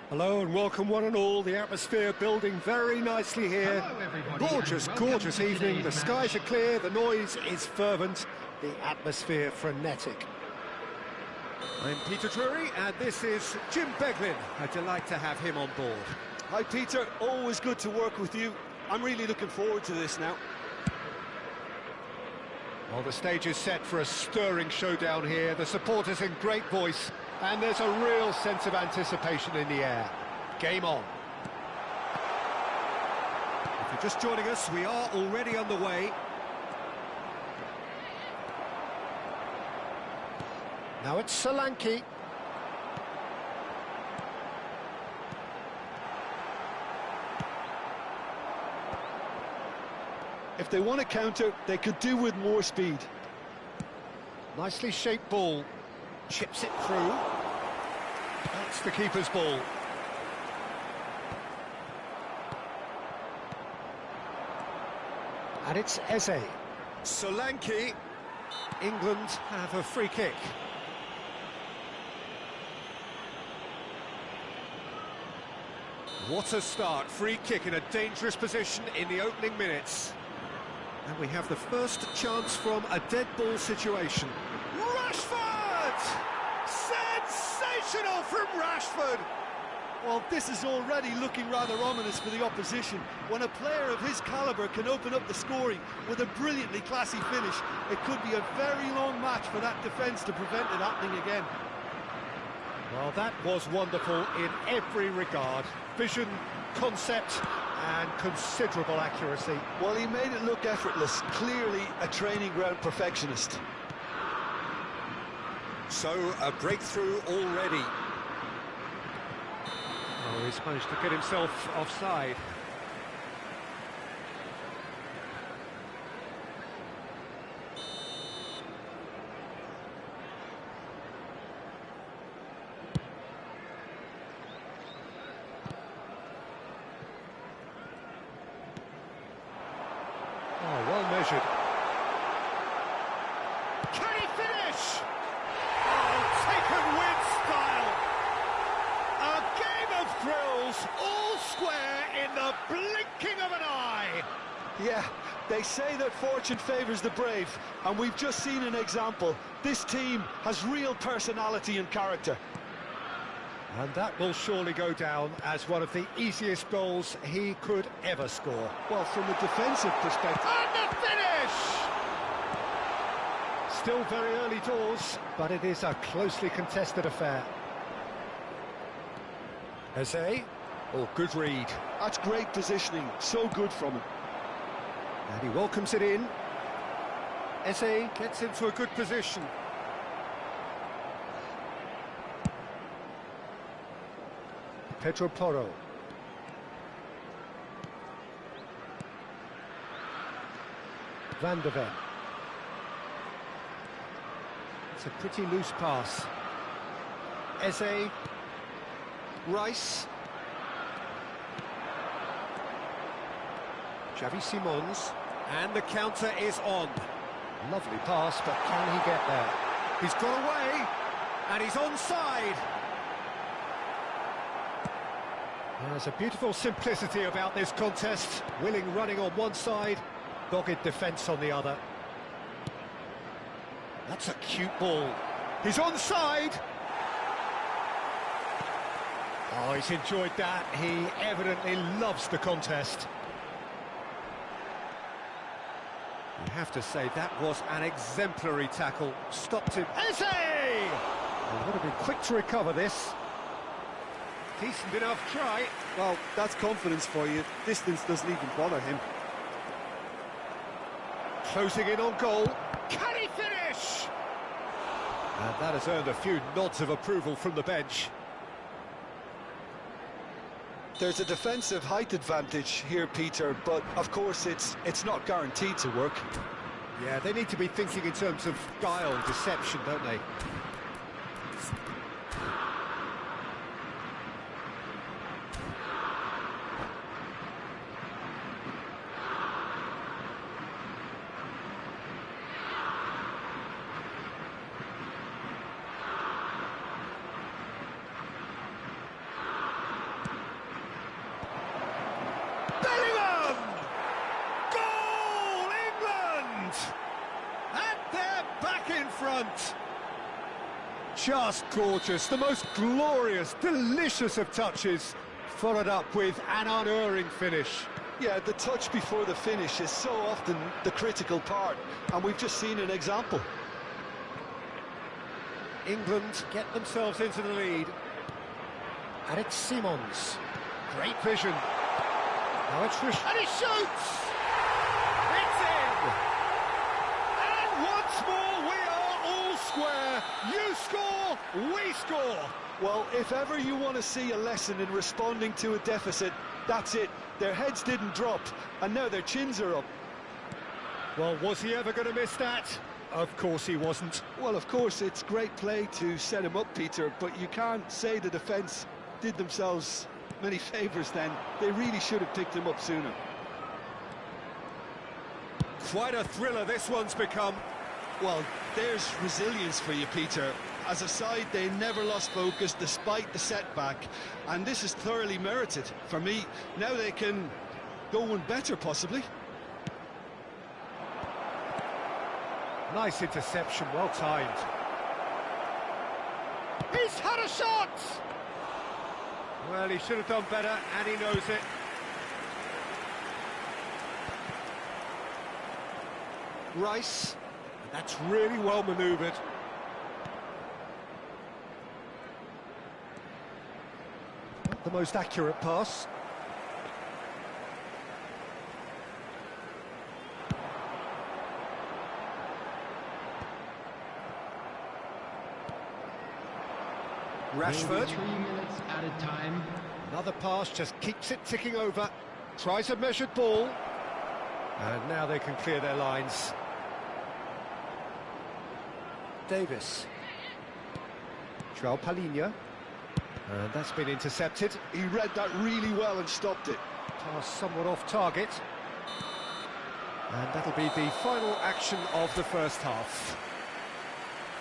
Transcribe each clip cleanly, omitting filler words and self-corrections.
Hello and welcome one and all. The atmosphere building very nicely here. Gorgeous, gorgeous evening. The skies are clear, the noise is fervent, the atmosphere frenetic. I'm Peter Drury and this is Jim Beglin. A delight to have him on board. Hi Peter, always good to work with you. I'm really looking forward to this now. Well, the stage is set for a stirring showdown here. The supporters in great voice, and there's a real sense of anticipation in the air. Game on. If you're just joining us, we are already on the way. Now it's Solanke. If they want to counter, they could do with more speed. Nicely shaped ball. Chips it through. That's the keeper's ball. And it's Eze. Solanke. England have a free kick. What a start. Free kick in a dangerous position in the opening minutes. And we have the first chance from a dead ball situation. Rashford! Sensational from Rashford! Well, this is already looking rather ominous for the opposition. When a player of his calibre can open up the scoring with a brilliantly classy finish, it could be a very long match for that defence to prevent it happening again. Well, that was wonderful in every regard. Vision, concept, and considerable accuracy. Well, he made it look effortless. Clearly a training ground perfectionist. So, a breakthrough already. Oh, he's managed to get himself offside. Oh, well measured. Can he finish? Oh, taken with style. A game of thrills, all square in the blinking of an eye. Yeah, they say that fortune favours the brave, and we've just seen an example. This team has real personality and character. And that will surely go down as one of the easiest goals he could ever score. Well, from a defensive perspective... And the finish! Still very early doors, but it is a closely contested affair. Eze. Oh, good read. That's great positioning, so good from him. And he welcomes it in. Eze gets into a good position. Pedro Porro. Van de Ven. It's a pretty loose pass. Eze. Rice. Xavi Simons. And the counter is on. Lovely pass, but can he get there? He's got away, and he's onside. There's a beautiful simplicity about this contest. Willing running on one side, dogged defence on the other. That's a cute ball. He's onside! Oh, he's enjoyed that. He evidently loves the contest. You have to say that was an exemplary tackle. Stopped him. Eze! Well, would have been quick to recover this. Decent enough try. Well, that's confidence for you. Distance doesn't even bother him. Closing in on goal. Can he finish? And that has earned a few nods of approval from the bench. There's a defensive height advantage here, Peter, but of course it's not guaranteed to work. Yeah, they need to be thinking in terms of guile, deception, don't they? attempt. Just gorgeous, the most glorious, delicious of touches, followed up with an unerring finish. Yeah, the touch before the finish is so often the critical part, and we've just seen an example. England get themselves into the lead. And it's Simons. Great vision. Now it's Rish. And he shoots! It's in! And once more we are all square. You score, we score. Well, if ever you want to see a lesson in responding to a deficit, that's it. Their heads didn't drop, and now their chins are up. Well, was he ever going to miss that? Of course he wasn't. Well, of course, it's great play to set him up, Peter, but you can't say the defence did themselves many favours then. They really should have picked him up sooner. Quite a thriller this one's become. Well, there's resilience for you, Peter. As a side, they never lost focus despite the setback, and this is thoroughly merited. For me, now they can go one better, possibly. Nice interception, well timed. He's had a shot! Well, he should have done better, and he knows it. Rice, and that's really well manoeuvred. Not the most accurate pass. Rashford. 3 minutes at a time. Another pass, just keeps it ticking over. Tries a measured ball. And now they can clear their lines. Davis. João Palhinha. And that's been intercepted. He read that really well and stopped it. Pass somewhat off target. And that'll be the final action of the first half.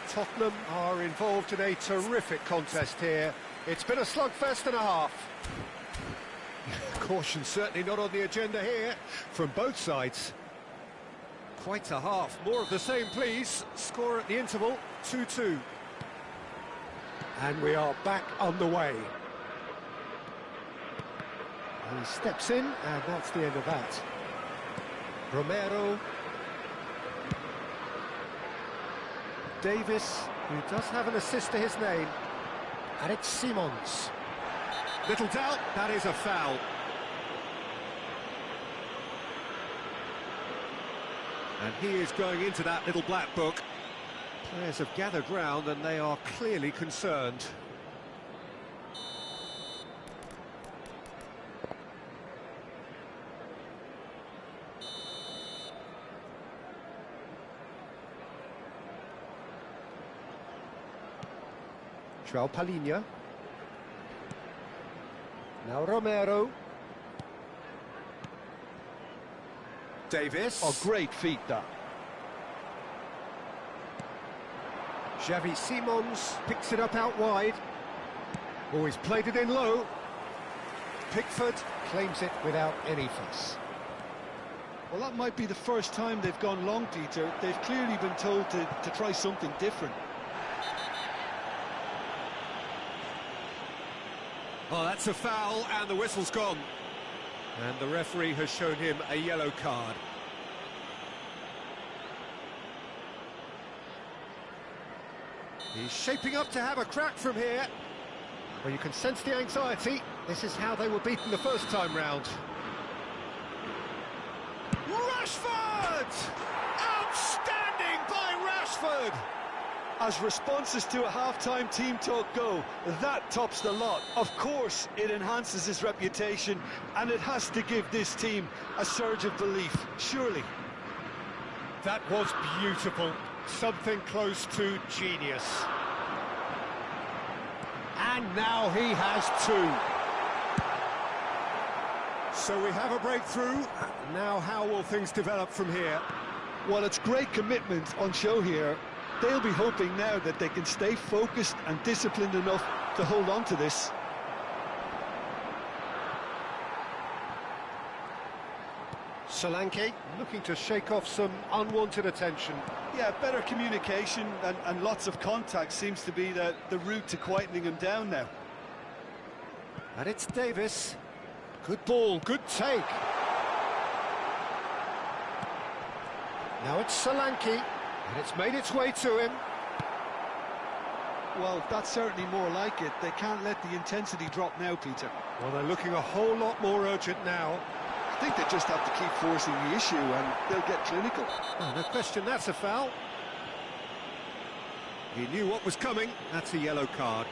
Tottenham are involved in a terrific contest here. It's been a slugfest and a half. Caution certainly not on the agenda here from both sides. Quite a half. More of the same, please. Score at the interval, 2-2. And we are back on the way. He steps in, and that's the end of that. Romero. Davis, who does have an assist to his name. And it's Simons. Little doubt, that is a foul. And he is going into that little black book. Players have gathered round and they are clearly concerned. João Palhinha. Now Romero. Davis. Oh, great feat, that. Xavi Simons picks it up out wide. Oh, he's played it in low. Pickford claims it without any fuss. Well, that might be the first time they've gone long, Peter. They've clearly been told to try something different. Oh, that's a foul, and the whistle's gone. And the referee has shown him a yellow card. He's shaping up to have a crack from here. Well, you can sense the anxiety. This is how they were beaten the first time round. Rashford! Outstanding by Rashford! As responses to a half-time team talk go, that tops the lot. Of course, it enhances his reputation, and it has to give this team a surge of belief, surely. That was beautiful. Something close to genius. And now he has two. So we have a breakthrough. Now how will things develop from here? Well, it's great commitment on show here. They'll be hoping now that they can stay focused and disciplined enough to hold on to this. Solanke looking to shake off some unwanted attention. Yeah, better communication and lots of contact seems to be the route to quietening him down now. And it's Davis. Good ball, good take. Now it's Solanke, and it's made its way to him. Well, that's certainly more like it. They can't let the intensity drop now, Peter. Well, they're looking a whole lot more urgent now. I think they just have to keep forcing the issue and they'll get clinical. Oh, no question, that's a foul. He knew what was coming. That's a yellow card.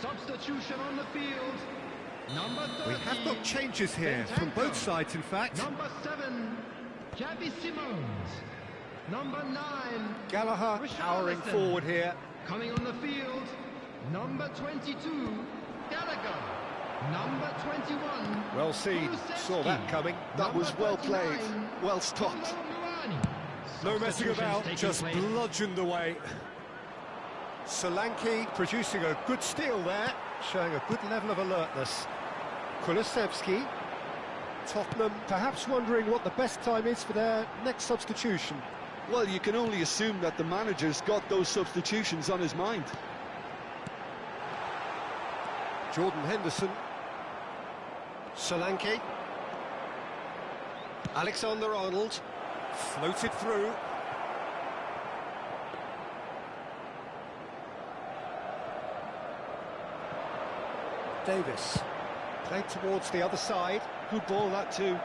Substitution on the field. Number 13. We have got changes here from both sides, in fact. Number 7, Gabby Simons. Number 9, Gallagher powering forward here. coming on the field. Number 22, Gallagher. Number 21. Well seen, saw that coming. That was well played, well stopped. No messing about, just bludgeoned away. Solanke producing a good steal there, showing a good level of alertness. Kulusevski. Tottenham perhaps wondering what the best time is for their next substitution. Well, you can only assume that the manager's got those substitutions on his mind. Jordan Henderson. Solanke. Alexander-Arnold. Floated through. Davis. Played towards the other side. Good ball, that too.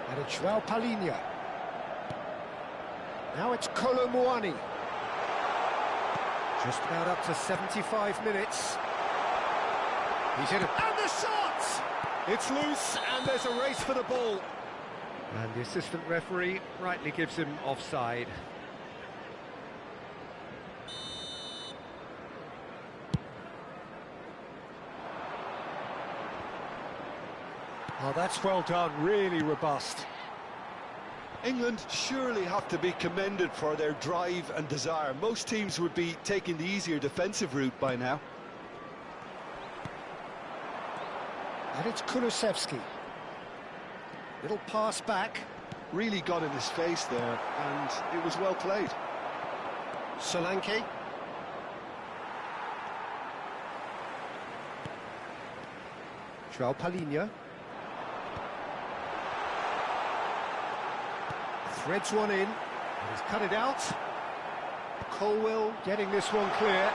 And it's João Palhinha. Now it's Kolo Muani. Just about up to 75 minutes. He's in it. And the shot! It's loose, and there's a race for the ball. And the assistant referee rightly gives him offside. Oh, that's well done, really robust. England surely have to be commended for their drive and desire. Most teams would be taking the easier defensive route by now. And it's Kulusevski. Little pass back. Really got in his face there, and it was well played. Solanke. João Palhinha. Threads one in, and he's cut it out. Colwell getting this one clear.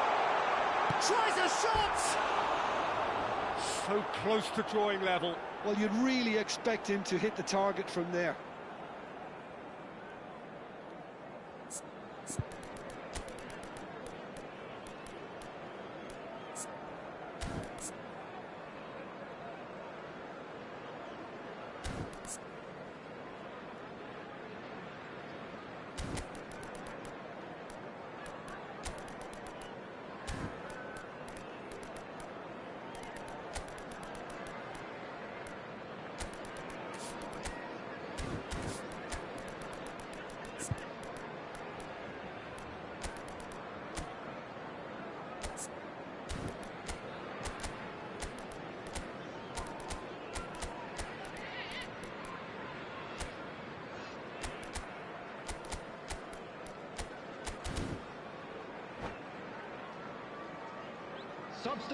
Tries a shot! So close to drawing level. Well, you'd really expect him to hit the target from there.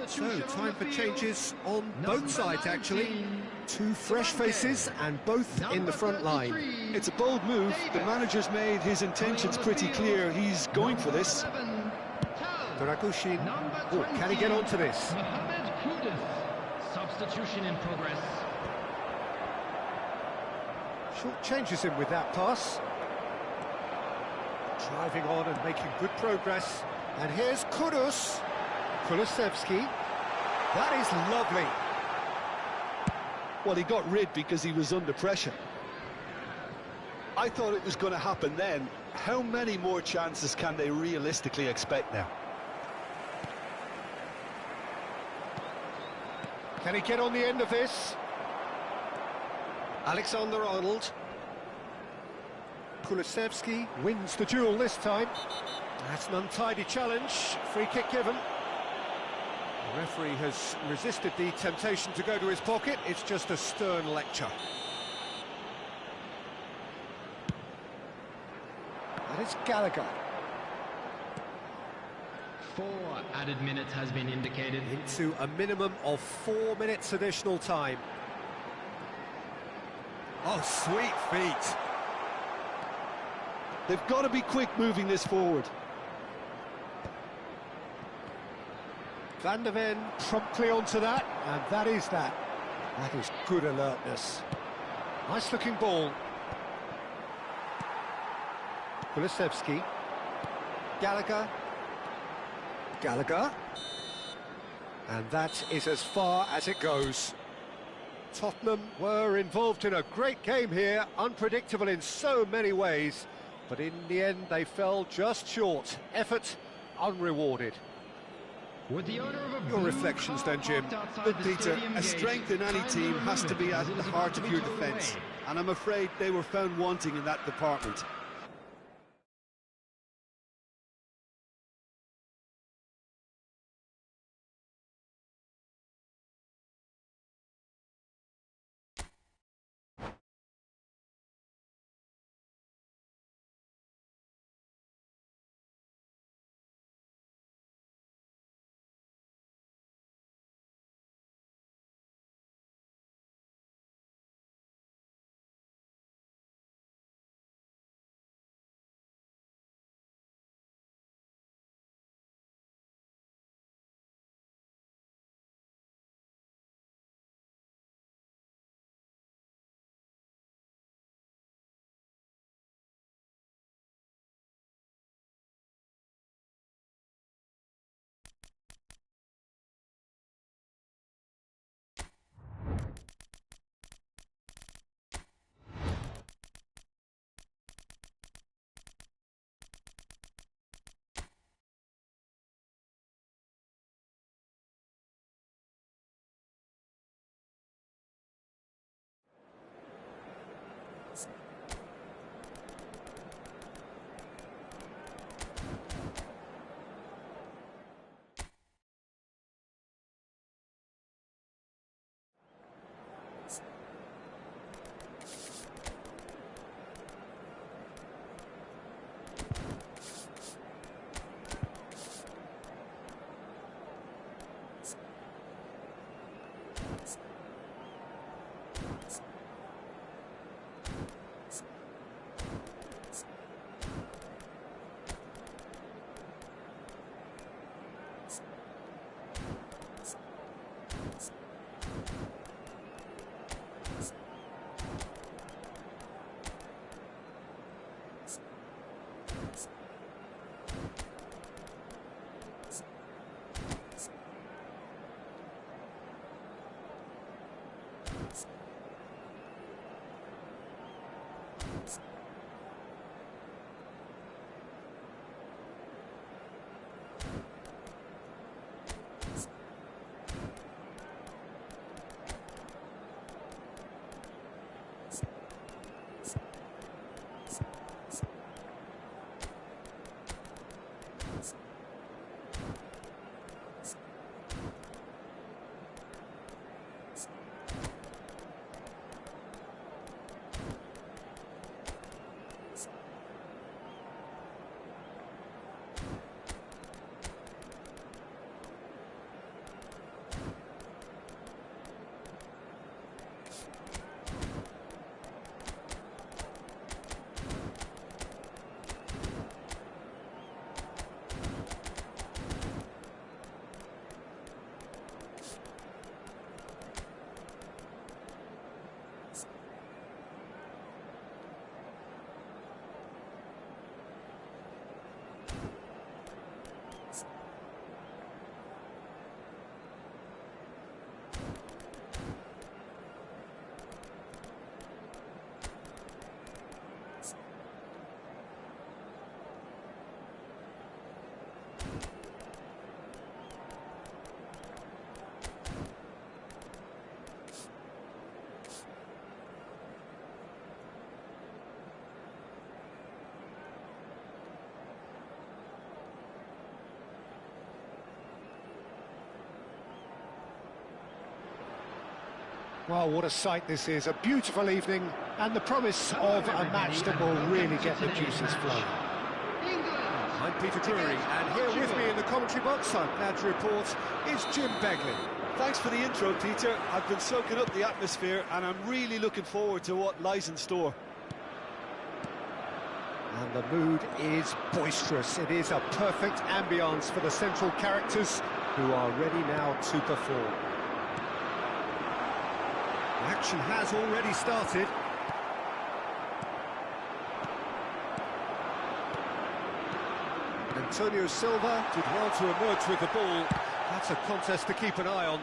So, time for changes on both sides, actually. Two fresh faces and both in the front line. It's a bold move. The manager's made his intentions pretty clear. He's going for this. Duragushin. Oh, can he get onto this? Substitution in progress. Short changes him with that pass. Driving on and making good progress. And here's Kudus. Kulusevski. That is lovely. Well, he got rid because he was under pressure. I thought it was going to happen then. How many more chances can they realistically expect now? Can he get on the end of this? Alexander-Arnold. Kulusevski wins the duel this time. That's an untidy challenge. Free kick given. The referee has resisted the temptation to go to his pocket. It's just a stern lecture. That is Gallagher. 4 added minutes has been indicated. Into a minimum of 4 minutes additional time. Oh, sweet feet. They've got to be quick moving this forward. Van der Ven promptly onto that, and that is that. That is good alertness. Nice looking ball. Kulusevski. Gallagher. Gallagher. And that is as far as it goes. Tottenham were involved in a great game here, unpredictable in so many ways, but in the end they fell just short. Effort unrewarded. With the owner of a Your reflections then, Jim. Look, Peter, a strength in any team has to be at the heart of your defence, and I'm afraid they were found wanting in that department. Well, what a sight this is. A beautiful evening and the promise of a match that will really get the juices flowing. I'm Peter Drury, and here with me in the commentary box, I'm glad to report, is Jim Begley. Thanks for the intro, Peter. I've been soaking up the atmosphere and I'm really looking forward to what lies in store. And the mood is boisterous. It is a perfect ambience for the central characters who are ready now to perform. Action has already started. Antonio Silva did well to emerge with the ball. That's a contest to keep an eye on.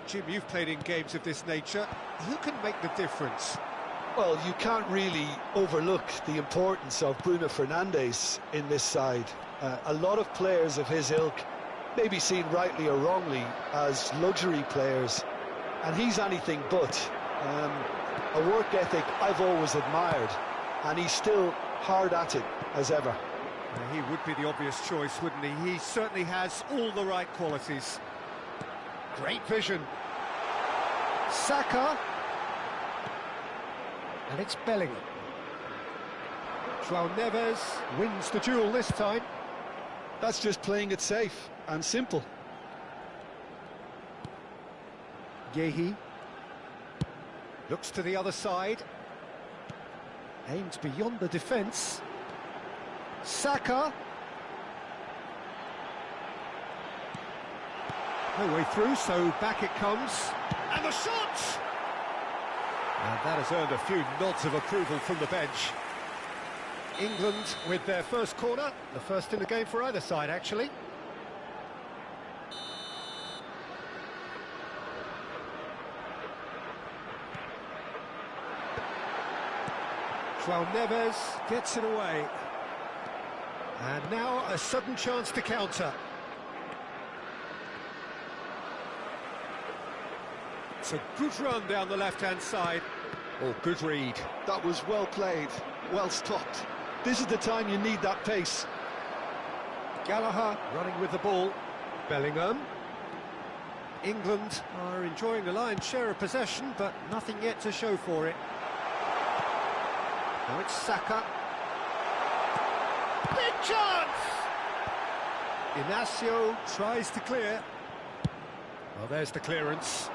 Jim, you've played in games of this nature. Who can make the difference? Well, you can't really overlook the importance of Bruno Fernandes in this side. A lot of players of his ilk may be seen rightly or wrongly as luxury players, and he's anything but. A work ethic I've always admired, and he's still hard at it as ever. He would be the obvious choice, wouldn't he? He certainly has all the right qualities. Great vision. Saka. And it's Bellingham. João Neves wins the duel this time. That's just playing it safe and simple. Yehi looks to the other side. Aims beyond the defence. Saka. No way through, so back it comes. And the shot! And that has earned a few nods of approval from the bench. England with their first corner, the first in the game for either side, actually. João Neves gets it away. And now a sudden chance to counter. It's a good run down the left-hand side. Oh, good read. That was well played, well stopped. This is the time you need that pace. Gallagher running with the ball. Bellingham. England are enjoying the lion's share of possession, but nothing yet to show for it. Now it's Saka. Big chance! Inacio. Tries to clear. Well, there's the clearance.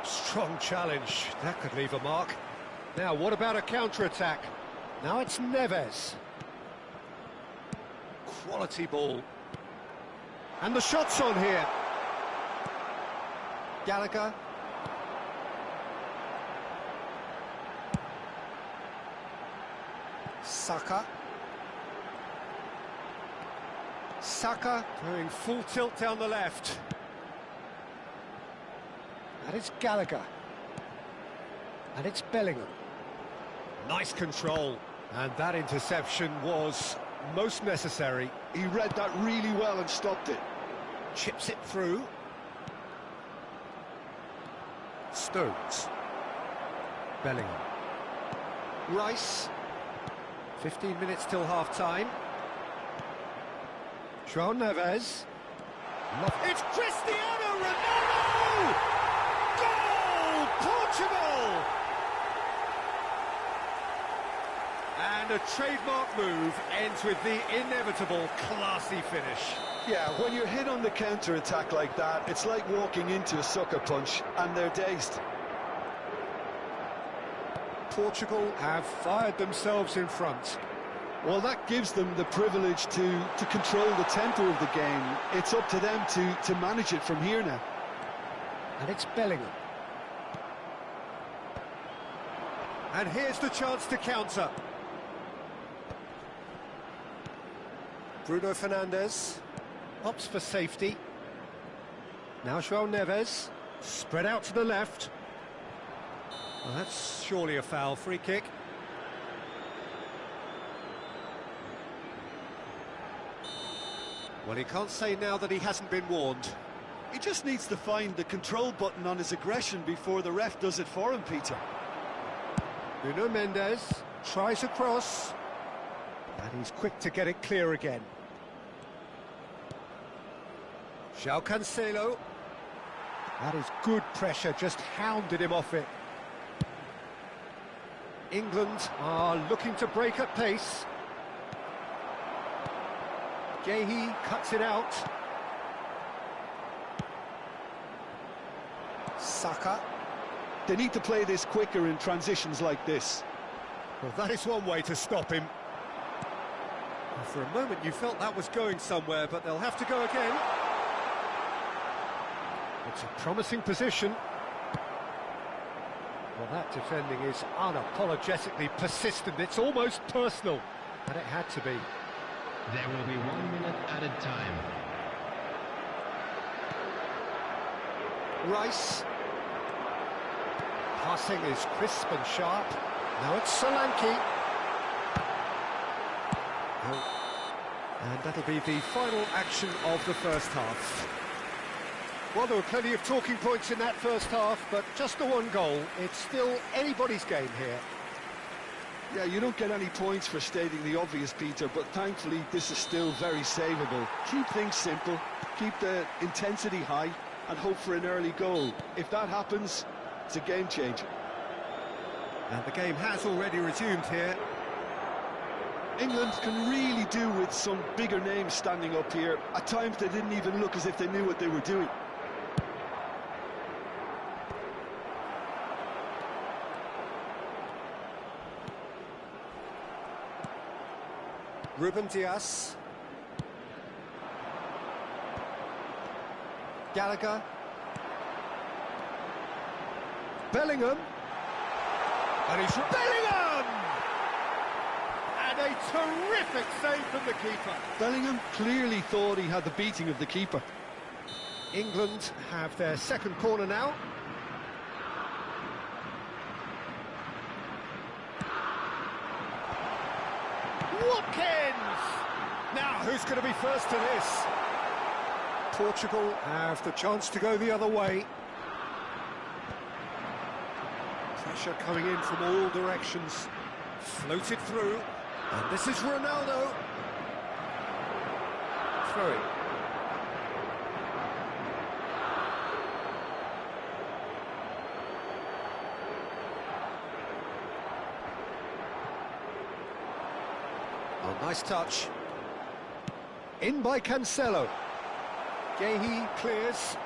Strong challenge. That could leave a mark. Now, what about a counter-attack? Now it's Neves. Quality ball. And the shot's on here. Gallagher. Saka. Saka Going full tilt down the left. And it's Gallagher. And it's Bellingham. Nice control. And that interception was most necessary. He read that really well and stopped it. Chips it through. Stones. Bellingham. Rice. 15 minutes till half-time. João Neves. It's Cristiano Ronaldo! Goal! Portugal! And a trademark move ends with the inevitable classy finish. Yeah, when you're hit on the counter-attack like that, it's like walking into a sucker punch, and they're dazed. Portugal have fired themselves in front. Well, that gives them the privilege to control the tempo of the game. It's up to them to manage it from here now. And it's Bellingham. And here's the chance to counter. Bruno Fernandes opts for safety. Now João Neves, spread out to the left. Well, that's surely a foul. Free kick. Well, he can't say now that he hasn't been warned. He just needs to find the control button on his aggression before the ref does it for him, Peter. Nuno Mendes tries a cross, and he's quick to get it clear again. João Cancelo. That is good pressure, just hounded him off it. England are looking to break at pace. Gehi cuts it out. Saka. They need to play this quicker in transitions like this. Well, that is one way to stop him. Well, for a moment you felt that was going somewhere, but they'll have to go again. It's a promising position. Well, that defending is unapologetically persistent. It's almost personal, and it had to be. There will be 1 minute added time. Rice. Passing is crisp and sharp. Now it's Solanke. Oh. And that'll be the final action of the first half. Well, there were plenty of talking points in that first half, but just the one goal. It's still anybody's game here. Yeah, you don't get any points for stating the obvious, Peter, but thankfully this is still very savable. Keep things simple, keep the intensity high, and hope for an early goal. If that happens, it's a game changer. And the game has already resumed here. England can really do with some bigger names standing up here. At times they didn't even look as if they knew what they were doing. Ruben Dias. Gallagher. Bellingham. And he's Bellingham! And a terrific save from the keeper. Bellingham clearly thought he had the beating of the keeper. England have their second corner now. Watkins! Now, who's going to be first to this? Portugal have the chance to go the other way. Pressure coming in from all directions. Floated through. And this is Ronaldo. Throw-in. Oh, nice touch. In by Cancelo. Gehi clears.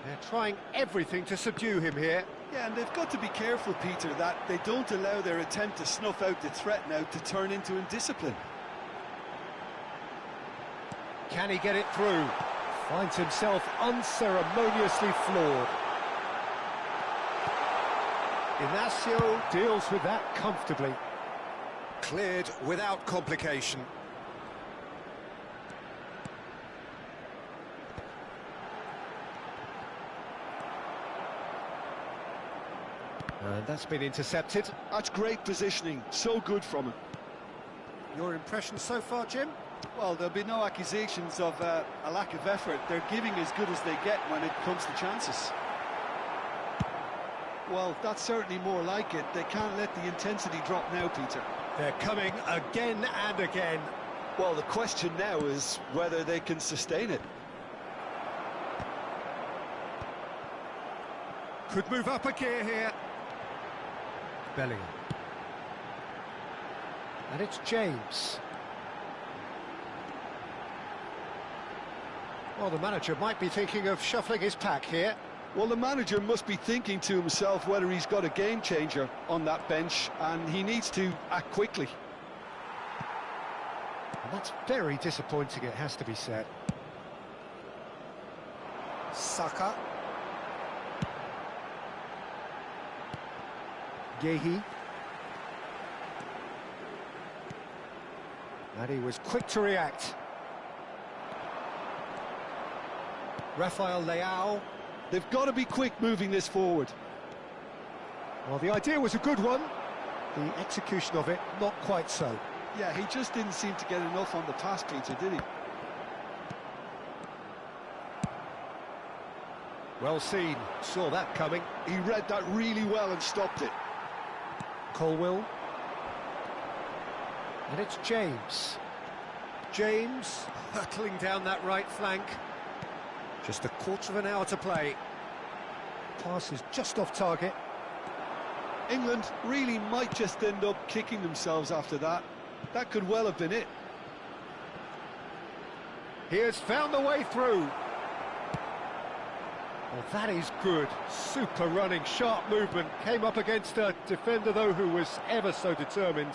They're trying everything to subdue him here. Yeah, and they've got to be careful, Peter, that they don't allow their attempt to snuff out the threat now to turn into indiscipline. Can he get it through? Finds himself unceremoniously floored. Inacio deals with that comfortably. Cleared without complication. And that's been intercepted. That's great positioning, so good from him. Your impression so far, Jim? Well, there'll be no accusations of a lack of effort. They're giving as good as they get when it comes to chances. Well, that's certainly more like it. They can't let the intensity drop now, Peter. They're coming again and again. Well, the question now is whether they can sustain it. Could move up a gear here. Bellingham. And it's James. Well, the manager might be thinking of shuffling his pack here. Well, the manager must be thinking to himself whether he's got a game changer on that bench, and he needs to act quickly. And that's very disappointing, it has to be said. Saka. Gehi. And he was quick to react. Rafael Leao. They've got to be quick moving this forward. Well, the idea was a good one, The execution of it, not quite so. Yeah, he just didn't seem to get enough on the pass, Peter, did he? Well seen, saw that coming. He read that really well and stopped it. Colwill. And it's James. James hurtling down that right flank. Just a quarter of an hour to play. Pass is just off target. England really might just end up kicking themselves after that. That could well have been it. He has found the way through. Well, that is good. Super running, sharp movement. Came up against a defender, though, who was ever so determined.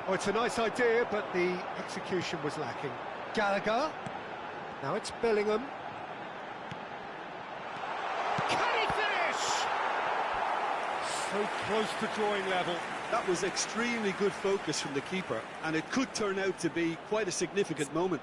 Oh, it's a nice idea, but the execution was lacking. Gallagher. Now it's Bellingham. Can he finish? So close to drawing level. That was extremely good focus from the keeper, and it could turn out to be quite a significant moment.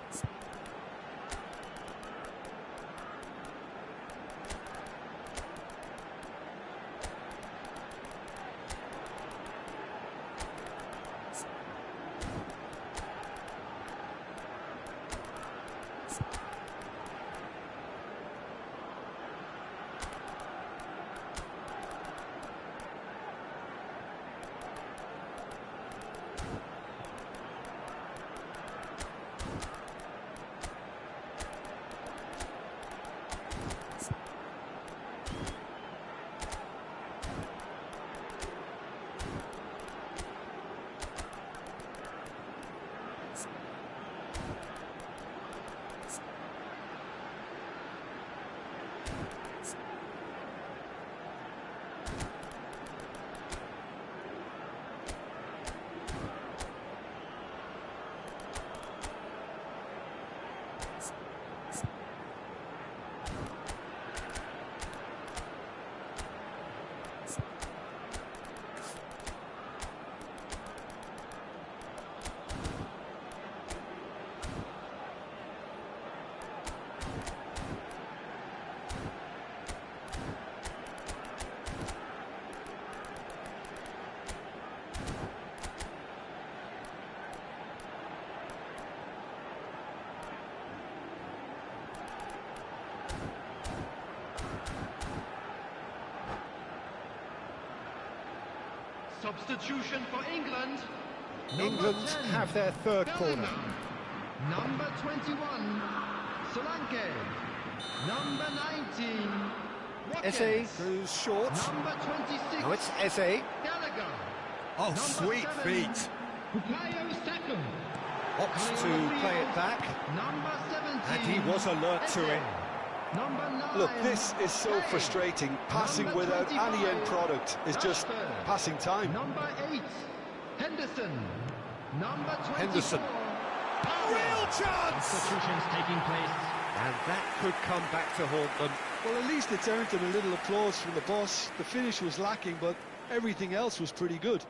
Substitution for England. England Number 10, have their third corner. Bellingham. Number 21, Solanke. Number 19, Watkins. Eze goes short. Number 26, Now it's Eze. Gallagher. Oh, Number sweet 7, feet. Bukayo Saka. Opts to play it back. Number 17, And he was alert to it. Number 9, Look, this is so Kênh. frustrating. Passing Number without any 25, end product is just Rashford. passing time. Number 8, Henderson. Number 24, Henderson. Real chance! Substitutions taking place. And that could come back to haunt them. Well, at least it's earned him a little applause from the boss. The finish was lacking, but everything else was pretty good.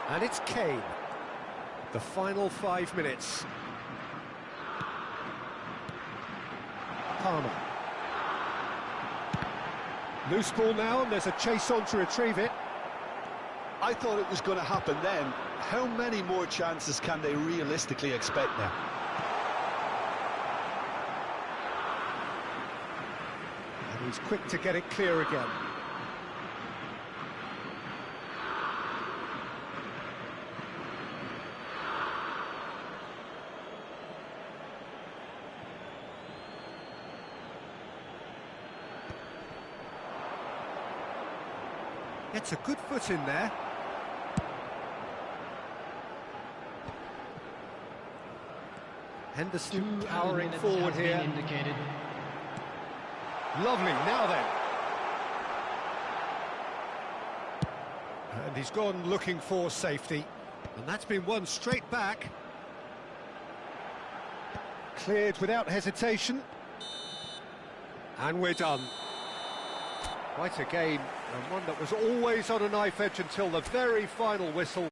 And it's Kênh. The final 5 minutes. Palmer. Loose ball now, and there's a chase on to retrieve it. I thought it was going to happen then. How many more chances can they realistically expect now? And he's quick to get it clear again. Gets a good foot in there. Henderson powering forward here. Indicated. Lovely, now then. And he's gone looking for safety. And that's been won straight back. Cleared without hesitation. And we're done. Quite a game, and one that was always on a knife edge until the very final whistle.